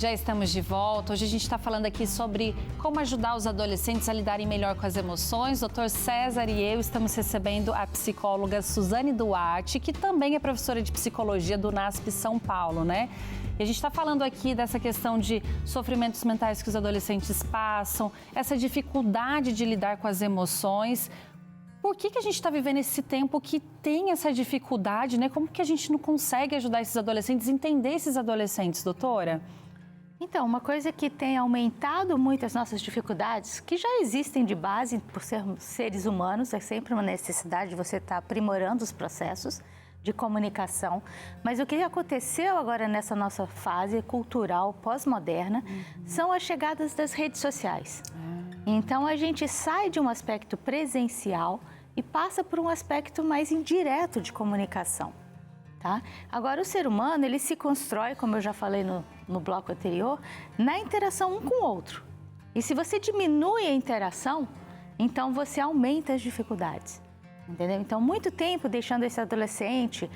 Já estamos de volta. Hoje a gente está falando aqui sobre como ajudar os adolescentes a lidarem melhor com as emoções. Dr. César e eu estamos recebendo a psicóloga Suzane Duarte, que também é professora de psicologia do NASP São Paulo, né? E a gente está falando aqui dessa questão de sofrimentos mentais que os adolescentes passam, essa dificuldade de lidar com as emoções. Por que a gente está vivendo esse tempo que tem essa dificuldade, né? Como que a gente não consegue ajudar esses adolescentes, entender esses adolescentes, doutora? Então, uma coisa que tem aumentado muito as nossas dificuldades, que já existem de base por sermos seres humanos, é sempre uma necessidade de você estar aprimorando os processos de comunicação. Mas o que aconteceu agora nessa nossa fase cultural pós-moderna são as chegadas das redes sociais. Então, a gente sai de um aspecto presencial e passa por um aspecto mais indireto de comunicação. Tá? Agora, o ser humano, ele se constrói, como eu já falei no bloco anterior, na interação um com o outro. E se você diminui a interação, então você aumenta as dificuldades, entendeu? Então, muito tempo deixando esse adolescente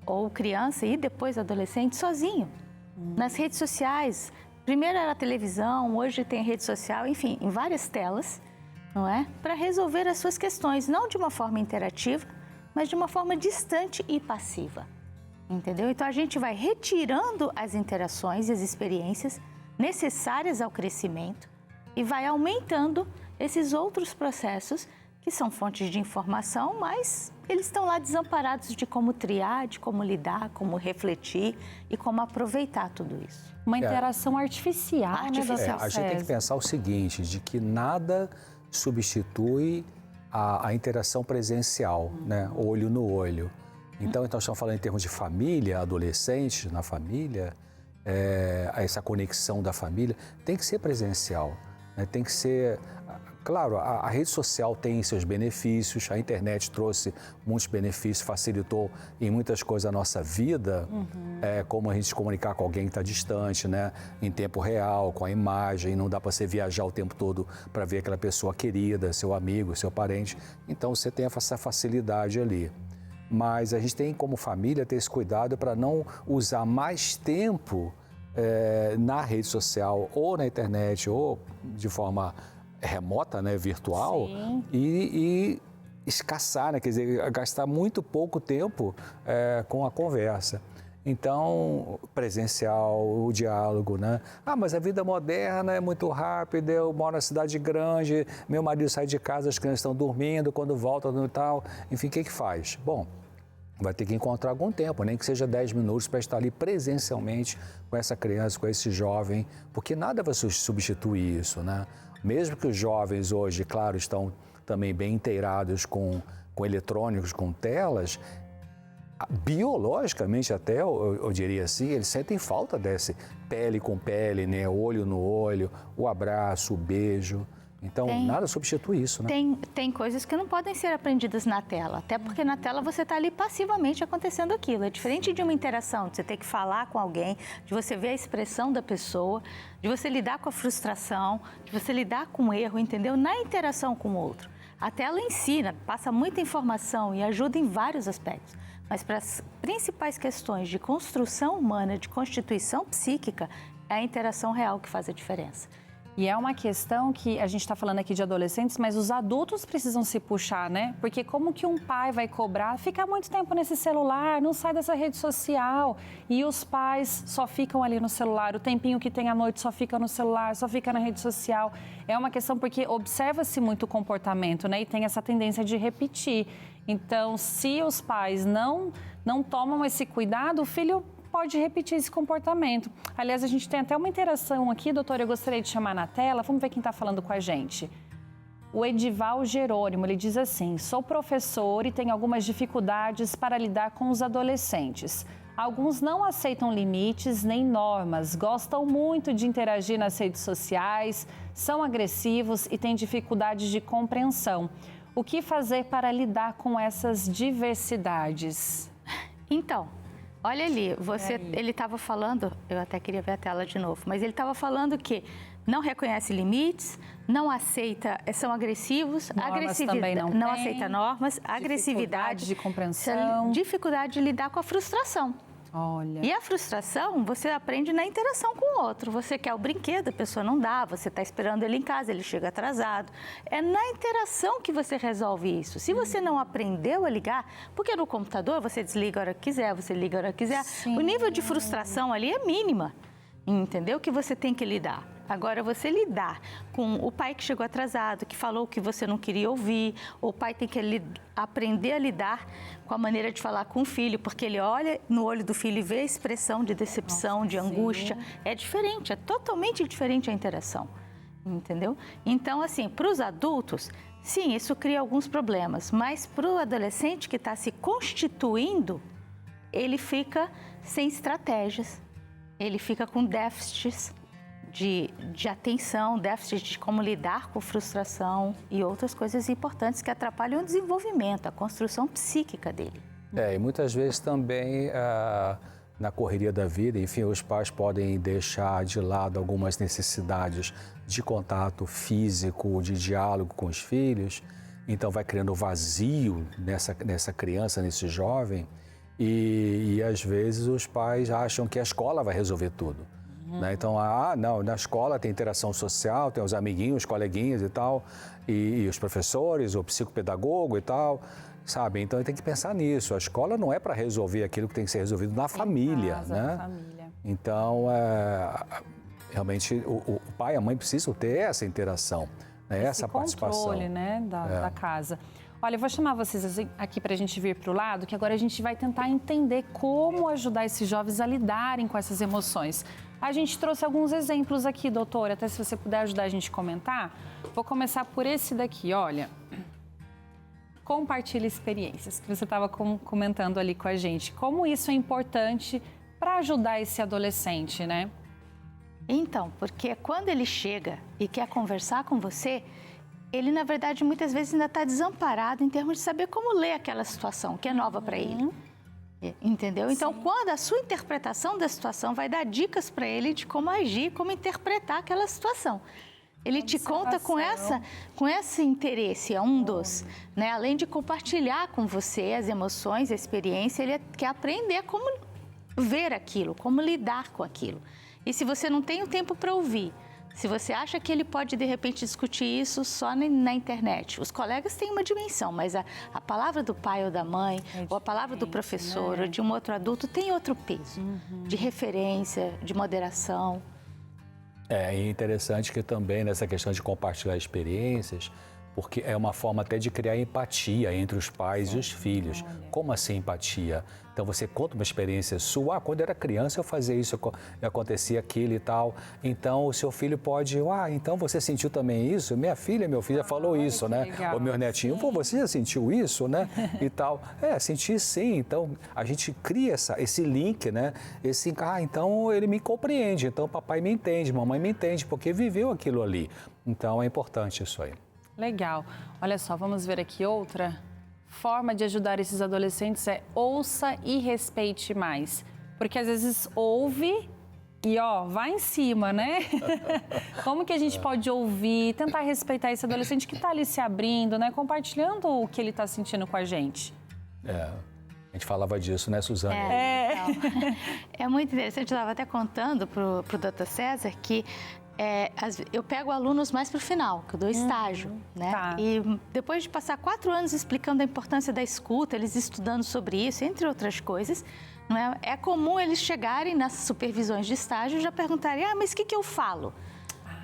ou criança e depois adolescente sozinho, nas redes sociais. Primeiro era a televisão, hoje tem rede social, enfim, em várias telas, não é? Para resolver as suas questões, não de uma forma interativa, mas de uma forma distante e passiva. Entendeu? Então, a gente vai retirando as interações e as experiências necessárias ao crescimento e vai aumentando esses outros processos que são fontes de informação, mas eles estão lá desamparados de como triar, de como lidar, como refletir e como aproveitar tudo isso. Uma interação artificial, né, A gente tem que pensar o seguinte, de que nada substitui a interação presencial, né? Olho no olho. Então, nós estamos falando em termos de família, adolescente na família, essa conexão da família tem que ser presencial, né? Tem que ser... Claro, a rede social tem seus benefícios, a internet trouxe muitos benefícios, facilitou em muitas coisas a nossa vida, como a gente se comunicar com alguém que está distante, né? Em tempo real, com a imagem, não dá para você viajar o tempo todo para ver aquela pessoa querida, seu amigo, seu parente. Então, você tem essa facilidade ali. Mas a gente tem, como família, ter esse cuidado para não usar mais tempo na rede social ou na internet ou de forma remota, né, virtual, e escassar, né, quer dizer, gastar muito pouco tempo com a conversa. Então, presencial, o diálogo, né? Ah, mas a vida moderna é muito rápida, eu moro na cidade grande, meu marido sai de casa, as crianças estão dormindo, quando voltam e tal. Enfim, o que faz? Bom, vai ter que encontrar algum tempo, nem que seja 10 minutos para estar ali presencialmente com essa criança, com esse jovem, porque nada vai substituir isso, né? Mesmo que os jovens hoje, claro, estão também bem inteirados com eletrônicos, com telas, biologicamente até, eu diria assim, eles sentem falta desse pele com pele, né? Olho no olho, o abraço, o beijo. Então, nada substitui isso, né? Tem coisas que não podem ser aprendidas na tela, até porque na tela você está ali passivamente acontecendo aquilo. É diferente de uma interação, de você ter que falar com alguém, de você ver a expressão da pessoa, de você lidar com a frustração, de você lidar com o erro, entendeu? Na interação com o outro. A tela ensina, passa muita informação e ajuda em vários aspectos. Mas para as principais questões de construção humana, de constituição psíquica, é a interação real que faz a diferença. E é uma questão que a gente está falando aqui de adolescentes, mas os adultos precisam se puxar, né? Porque como que um pai vai cobrar? Fica muito tempo nesse celular, não sai dessa rede social. E os pais só ficam ali no celular, o tempinho que tem à noite só fica no celular, só fica na rede social. É uma questão porque observa-se muito o comportamento, né? E tem essa tendência de repetir. Então, se os pais não tomam esse cuidado, o filho pode repetir esse comportamento. Aliás, a gente tem até uma interação aqui, doutora, eu gostaria de chamar na tela. Vamos ver quem está falando com a gente. O Edival Jerônimo, ele diz assim: sou professor e tenho algumas dificuldades para lidar com os adolescentes. Alguns não aceitam limites nem normas, gostam muito de interagir nas redes sociais, são agressivos e têm dificuldades de compreensão. O que fazer para lidar com essas diversidades? Então, olha ali, ele estava falando, eu até queria ver a tela de novo, mas ele estava falando que não reconhece limites, não aceita, são agressivos, agressividade, não aceita normas, agressividade de compreensão, dificuldade de lidar com a frustração. Olha. E a frustração, você aprende na interação com o outro. Você quer o brinquedo, a pessoa não dá, você está esperando ele em casa, ele chega atrasado. É na interação que você resolve isso. Se você não aprendeu a ligar, porque no computador você desliga a hora que quiser, você liga a hora que quiser, Sim. o nível de frustração ali é mínima, entendeu? Que você tem que lidar. Agora, você lidar com o pai que chegou atrasado, que falou que você não queria ouvir, o pai tem que aprender a lidar com a maneira de falar com o filho, porque ele olha no olho do filho e vê a expressão de decepção, de angústia. É diferente, é totalmente diferente a interação, entendeu? Então, assim, para os adultos, sim, isso cria alguns problemas, mas para o adolescente que está se constituindo, ele fica sem estratégias, ele fica com déficits de atenção, déficit de como lidar com frustração e outras coisas importantes que atrapalham o desenvolvimento, a construção psíquica dele. E muitas vezes também na correria da vida, enfim, os pais podem deixar de lado algumas necessidades de contato físico, de diálogo com os filhos, então vai criando vazio nessa criança, nesse jovem, e às vezes os pais acham que a escola vai resolver tudo. Né? Então, não, na escola tem interação social, tem os amiguinhos, os coleguinhas e tal, e os professores, o psicopedagogo e tal, sabe? Então, tem que pensar nisso. A escola não é para resolver aquilo que tem que ser resolvido na família, casa, né? na família. Então, realmente, o pai e a mãe precisam ter essa interação, né? Essa participação. Controle, né, da casa. Olha, eu vou chamar vocês aqui para a gente vir para o lado, que agora a gente vai tentar entender como ajudar esses jovens a lidarem com essas emoções. A gente trouxe alguns exemplos aqui, doutora, até se você puder ajudar a gente a comentar. Vou começar por esse daqui, olha. Compartilhe experiências, que você estava comentando ali com a gente. Como isso é importante para ajudar esse adolescente, né? Então, porque quando ele chega e quer conversar com você, ele, na verdade, muitas vezes ainda está desamparado em termos de saber como ler aquela situação, que é nova para ele. Entendeu? Então, quando a sua interpretação da situação vai dar dicas para ele de como agir, como interpretar aquela situação. Ele te conta com esse interesse, é um dos, né? Além de compartilhar com você as emoções, a experiência, ele quer aprender como ver aquilo, como lidar com aquilo. E se você não tem o tempo para ouvir, se você acha que ele pode, de repente, discutir isso só na internet, os colegas têm uma dimensão, mas a palavra do pai ou da mãe, ou a palavra do professor, ou de um outro adulto, tem outro peso, de referência, de moderação. É interessante que também nessa questão de compartilhar experiências, porque é uma forma até de criar empatia entre os pais e os filhos. Como assim empatia? Então você conta uma experiência sua, quando eu era criança eu fazia isso, acontecia aquilo e tal. Então o seu filho pode, então você sentiu também isso? Minha filha, meu filho já falou isso, né? Legal. O meu netinho, você já sentiu isso, né? E tal. Senti sim. Então a gente cria esse link, né? Então ele me compreende, então papai me entende, mamãe me entende, porque viveu aquilo ali. Então é importante isso aí. Legal. Olha só, vamos ver aqui outra forma de ajudar esses adolescentes é ouça e respeite mais. Porque às vezes ouve e vai em cima, né? Como que a gente pode ouvir, tentar respeitar esse adolescente que está ali se abrindo, né? Compartilhando o que ele está sentindo com a gente. A gente falava disso, né, Suzane? Então, é muito interessante, eu estava até contando para o Dr. César que eu pego alunos mais para o final, que eu dou estágio, né? Tá. E depois de passar 4 anos explicando a importância da escuta, eles estudando sobre isso, entre outras coisas, não é comum eles chegarem nas supervisões de estágio e já perguntarem, mas o que eu falo?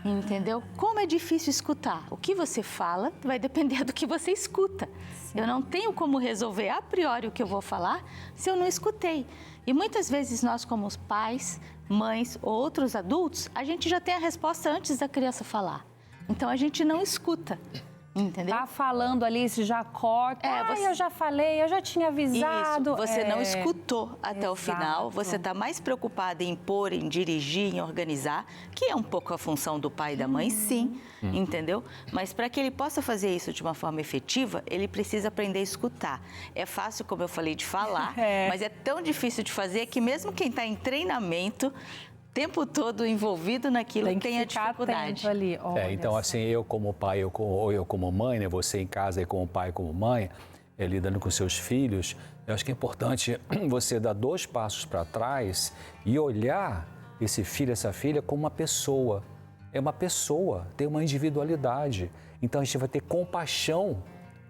Entendeu? Como é difícil escutar. O que você fala vai depender do que você escuta. Sim. Eu não tenho como resolver a priori o que eu vou falar se eu não escutei. E muitas vezes nós, como os pais, mães ou outros adultos, a gente já tem a resposta antes da criança falar. Então, a gente não escuta, entendeu? Tá falando ali, se já corta. Eu já falei, eu já tinha avisado. Isso, você não escutou até o final. Exato. Você está mais preocupada em impor, em dirigir, em organizar, que é um pouco a função do pai e da mãe, sim, entendeu? Mas para que ele possa fazer isso de uma forma efetiva, ele precisa aprender a escutar. É fácil, como eu falei, de falar, mas é tão difícil de fazer que mesmo quem está em treinamento, o tempo todo envolvido naquilo, tem a dificuldade. Ali. Então, assim, eu como pai ou eu como mãe, né? Você em casa e como pai e como mãe, lidando com seus filhos, eu acho que é importante você dar 2 passos para trás e olhar esse filho, essa filha como uma pessoa. É uma pessoa, tem uma individualidade. Então a gente vai ter compaixão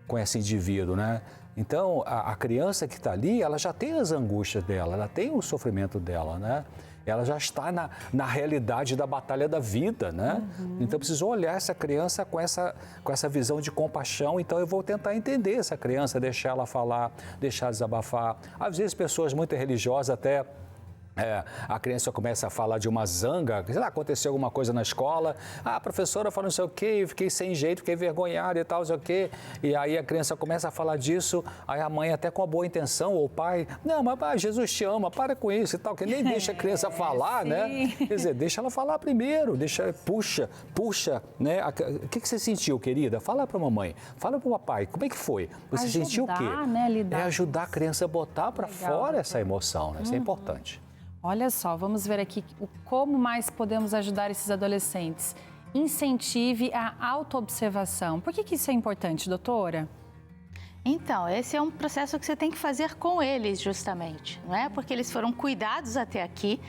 com esse indivíduo, né? Então a criança que está ali, ela já tem as angústias dela, ela tem o sofrimento dela, né? Ela já está na realidade da batalha da vida, né? Então eu preciso olhar essa criança com essa visão de compaixão. Então eu vou tentar entender essa criança, deixar ela falar, deixar ela desabafar. Às vezes pessoas muito religiosas até... a criança começa a falar de uma zanga, sei lá, aconteceu alguma coisa na escola, a professora falou não sei o quê, eu fiquei sem jeito, fiquei vergonhada e tal, não sei o quê, e aí a criança começa a falar disso, aí a mãe até com a boa intenção, ou o pai, não, mas Jesus te ama, para com isso e tal, que nem deixa a criança falar, né? Quer dizer, deixa ela falar primeiro, puxa, né? O que você sentiu, querida? Fala para a mamãe, fala para o papai, como é que foi? Você sentiu o quê? Né, lidar ajudar a criança a botar para fora essa emoção, né? Isso é importante. Olha só, vamos ver aqui como mais podemos ajudar esses adolescentes. Incentive a autoobservação. Por que isso é importante, doutora? Então, esse é um processo que você tem que fazer com eles, justamente, não é? Porque eles foram cuidados até aqui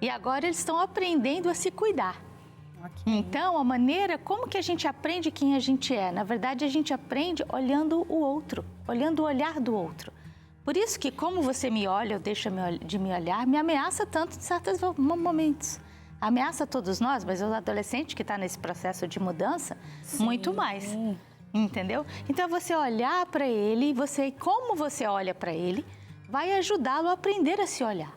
e agora eles estão aprendendo a se cuidar. Okay. Então, a maneira como que a gente aprende quem a gente é, na verdade, a gente aprende olhando o outro, olhando o olhar do outro. Por isso que como você me olha ou deixa de me olhar, me ameaça tanto em certos momentos. Ameaça todos nós, mas o adolescente que está nesse processo de mudança, sim, muito mais. Entendeu? Então, você olhar para ele, como você olha para ele, vai ajudá-lo a aprender a se olhar.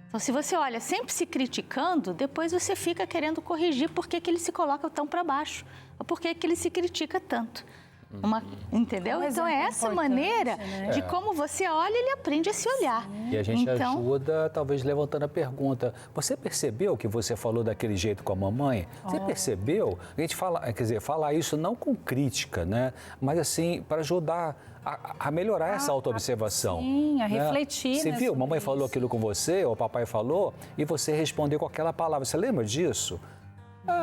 Então, se você olha sempre se criticando, depois você fica querendo corrigir por que ele se coloca tão para baixo, ou por que ele se critica tanto. Entendeu? Então é essa maneira, né, de como você olha, ele aprende a se olhar. Sim. E a gente ajuda, talvez, levantando a pergunta: você percebeu que você falou daquele jeito com a mamãe? Você percebeu? A gente fala, quer dizer, falar isso não com crítica, né? Mas assim, para ajudar a melhorar essa autoobservação. Sim, a refletir. Você viu? Mamãe falou aquilo com você, ou papai falou, e você respondeu com aquela palavra. Você lembra disso?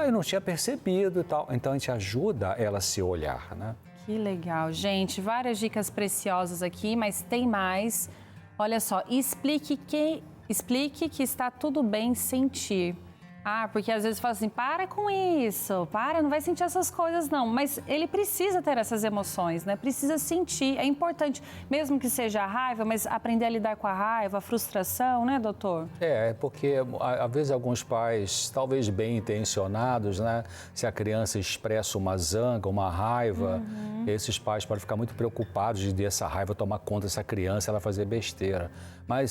Eu não tinha percebido e tal. Então a gente ajuda ela a se olhar, né? Que legal, gente. Várias dicas preciosas aqui, mas tem mais. Olha só, explique que está tudo bem sentir. Porque às vezes fala assim, para com isso, não vai sentir essas coisas não. Mas ele precisa ter essas emoções, né? Precisa sentir, é importante, mesmo que seja a raiva, mas aprender a lidar com a raiva, a frustração, né, doutor? Porque às vezes alguns pais, talvez bem intencionados, né? Se a criança expressa uma zanga, uma raiva, esses pais podem ficar muito preocupados de essa raiva tomar conta dessa criança, ela fazer besteira.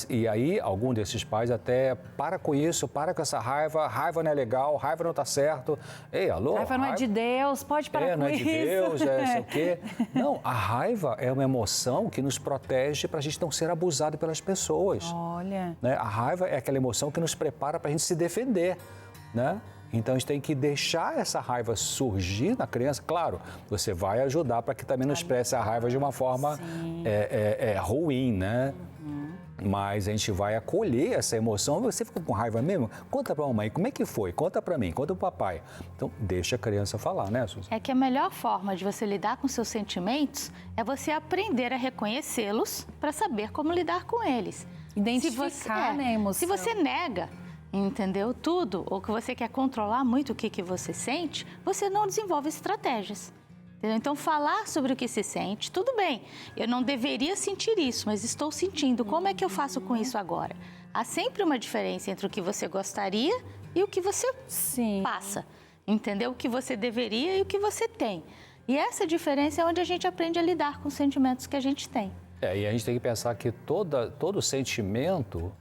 E aí, algum desses pais até, para com isso, para com essa raiva não é legal, raiva não está certo. Ei, alô? Raiva não é de Deus, pode parar com isso. Não é de Deus, sei o quê. Não, a raiva é uma emoção que nos protege para a gente não ser abusado pelas pessoas. Olha. Né? A raiva é aquela emoção que nos prepara para a gente se defender, né? Então, a gente tem que deixar essa raiva surgir na criança. Claro, você vai ajudar para que também não expresse a raiva de uma forma ruim, né? Mas a gente vai acolher essa emoção. Você ficou com raiva mesmo? Conta para a mamãe, como é que foi? Conta para mim, conta para o papai. Então, deixa a criança falar, né, Suzy? É que a melhor forma de você lidar com seus sentimentos é você aprender a reconhecê-los para saber como lidar com eles. Identificar, né, a emoção. Se você nega, entendeu, tudo, ou que você quer controlar muito o que você sente, você não desenvolve estratégias. Então, falar sobre o que se sente, tudo bem, eu não deveria sentir isso, mas estou sentindo, como é que eu faço com isso agora? Há sempre uma diferença entre o que você gostaria e o que você passa, entendeu? O que você deveria e o que você tem. E essa diferença é onde a gente aprende a lidar com os sentimentos que a gente tem. E a gente tem que pensar que todo sentimento,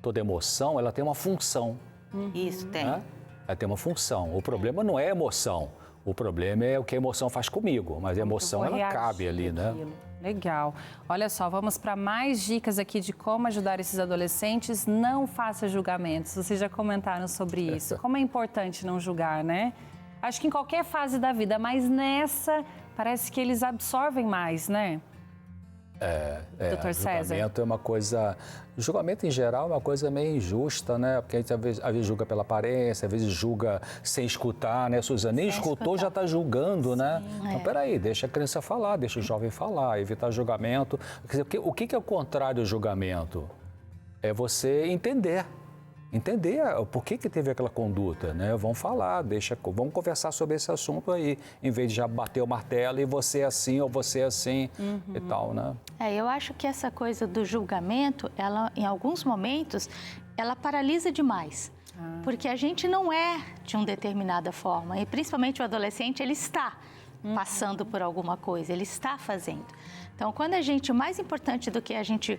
toda emoção, ela tem uma função. Isso, tem. Né? Ela tem uma função. O problema não é a emoção. O problema é o que a emoção faz comigo, mas a emoção, ela cabe ali, né? Legal. Olha só, vamos para mais dicas aqui de como ajudar esses adolescentes. Não faça julgamentos. Vocês já comentaram sobre isso. Como é importante não julgar, né? Acho que em qualquer fase da vida, mas nessa, parece que eles absorvem mais, né? Doutor César. Julgamento é uma coisa... Julgamento, em geral, é uma coisa meio injusta, né? Porque a gente, às vezes julga pela aparência, às vezes julga sem escutar, né, Suzana? Nem escutou, já está julgando, né? Então, peraí, deixa a criança falar, deixa o jovem falar, evitar julgamento. Quer dizer, o que é o contrário do julgamento? É você entender por que teve aquela conduta, né? Vamos falar, vamos conversar sobre esse assunto aí, em vez de já bater o martelo e você é assim ou você é assim e tal, né? Eu acho que essa coisa do julgamento, ela, em alguns momentos, ela paralisa demais. Porque a gente não é de uma determinada forma, e principalmente o adolescente, ele está passando por alguma coisa, ele está fazendo. Então, quando a gente, o mais importante do que a gente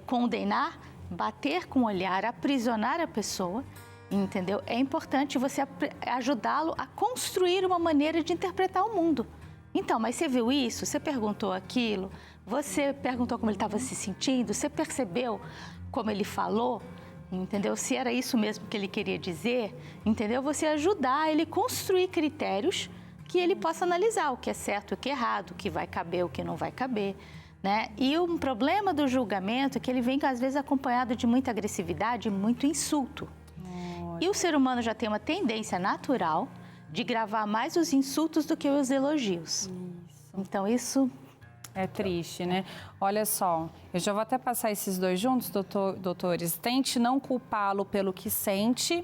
condenar, bater com o olhar, aprisionar a pessoa, entendeu? É importante você ajudá-lo a construir uma maneira de interpretar o mundo. Então, mas você viu isso? Você perguntou aquilo? Você perguntou como ele estava se sentindo? Você percebeu como ele falou? Entendeu? Se era isso mesmo que ele queria dizer, entendeu? Você ajudar ele a construir critérios que ele possa analisar o que é certo, o que é errado, o que vai caber, o que não vai caber. Né? E um problema do julgamento é que ele vem, às vezes, acompanhado de muita agressividade e muito insulto. E o ser humano já tem uma tendência natural de gravar mais os insultos do que os elogios. Então, isso... É triste, né? Olha só, eu já vou até passar esses dois juntos, doutores. Tente não culpá-lo pelo que sente.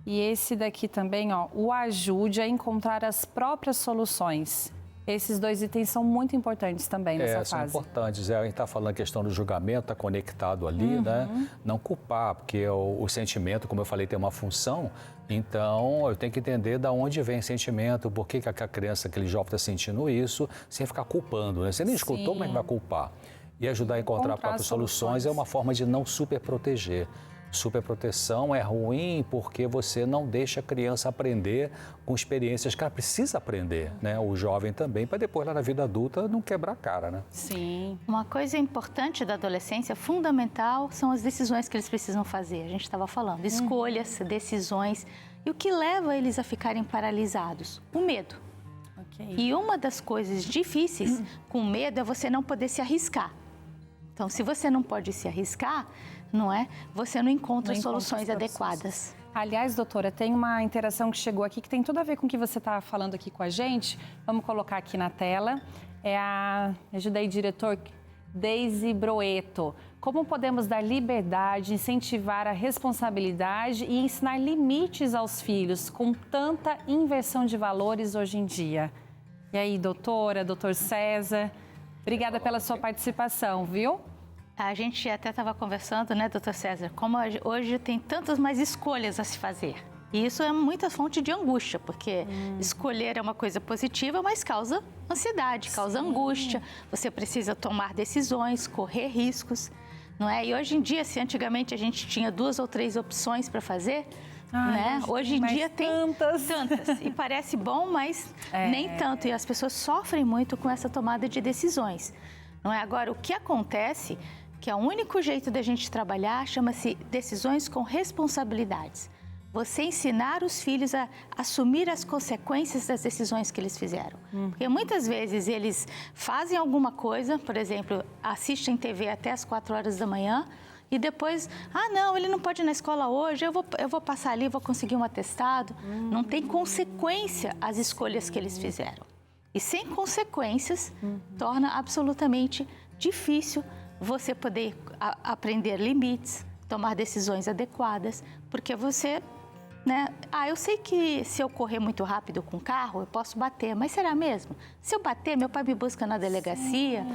E esse daqui também, ó, o ajude a encontrar as próprias soluções. Esses dois itens são muito importantes também nessa fase. São importantes. A gente está falando a questão do julgamento, está conectado ali, né? Não culpar, porque o sentimento, como eu falei, tem uma função. Então, eu tenho que entender de onde vem o sentimento, por que a criança, aquele jovem está sentindo isso, sem ficar culpando, né? Você nem escutou, como é que vai culpar? E ajudar a encontrar próprias soluções é uma forma de não superproteger. Superproteção é ruim porque você não deixa a criança aprender com experiências que ela precisa aprender, né? O jovem também, para depois lá na vida adulta não quebrar a cara, né? Sim. Uma coisa importante da adolescência, fundamental, são as decisões que eles precisam fazer. A gente estava falando, escolhas, decisões. E o que leva eles a ficarem paralisados? O medo. Okay. E uma das coisas difíceis com medo é você não poder se arriscar. Então, se você não pode se arriscar, não é? Você não encontra soluções adequadas. Aliás, doutora, tem uma interação que chegou aqui que tem tudo a ver com o que você está falando aqui com a gente. Vamos colocar aqui na tela. Ajuda aí, diretor, Deise Broeto. Como podemos dar liberdade, incentivar a responsabilidade e ensinar limites aos filhos com tanta inversão de valores hoje em dia? E aí, doutora, doutor César, obrigada pela sua participação, viu? A gente até estava conversando, né, doutor César, como hoje tem tantas mais escolhas a se fazer. E isso é muita fonte de angústia, porque escolher é uma coisa positiva, mas causa ansiedade, causa angústia. Você precisa tomar decisões, correr riscos, não é? E hoje em dia, se antigamente a gente tinha 2 ou 3 opções para fazer, né? Hoje em dia tem tantas. E parece bom, mas nem tanto. E as pessoas sofrem muito com essa tomada de decisões, não é? Agora, o que acontece, que é o único jeito da gente trabalhar, chama-se decisões com responsabilidades. Você ensinar os filhos a assumir as consequências das decisões que eles fizeram. Porque muitas vezes eles fazem alguma coisa, por exemplo, assistem TV até as 4 horas da manhã e depois, não, ele não pode ir na escola hoje, eu vou passar ali, vou conseguir um atestado. Não tem consequência às escolhas que eles fizeram. E sem consequências, torna absolutamente difícil você poder aprender limites, tomar decisões adequadas, porque você, né? Eu sei que se eu correr muito rápido com o carro, eu posso bater, mas será mesmo? Se eu bater, meu pai me busca na delegacia,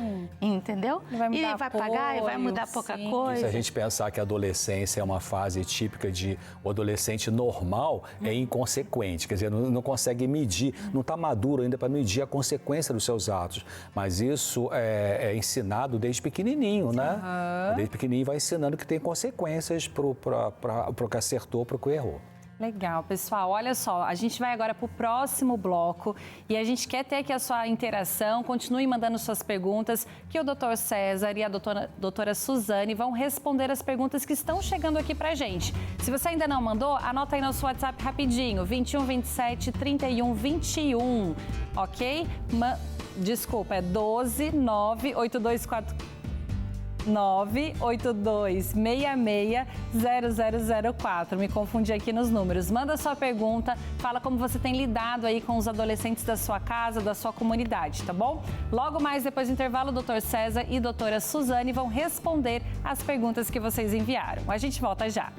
entendeu? E vai pagar e vai mudar pouca coisa. E se a gente pensar que a adolescência é uma fase típica de o adolescente normal, é inconsequente, quer dizer, não consegue medir, não está maduro ainda para medir a consequência dos seus atos. Mas isso é ensinado desde pequenininho, né? Desde pequenininho vai ensinando que tem consequências para o que acertou, para o que errou. Legal, pessoal. Olha só, a gente vai agora para o próximo bloco e a gente quer ter aqui a sua interação. Continue mandando suas perguntas, que o doutor César e a doutora Suzane vão responder as perguntas que estão chegando aqui para a gente. Se você ainda não mandou, anota aí no seu WhatsApp rapidinho, 21 27 31 21, ok? Desculpa, é 12 98264 982660004. Me confundi aqui nos números. Manda sua pergunta, fala como você tem lidado aí com os adolescentes da sua casa, da sua comunidade, tá bom? Logo mais, depois do intervalo, o Dr. César e a doutora Suzane vão responder as perguntas que vocês enviaram. A gente volta já.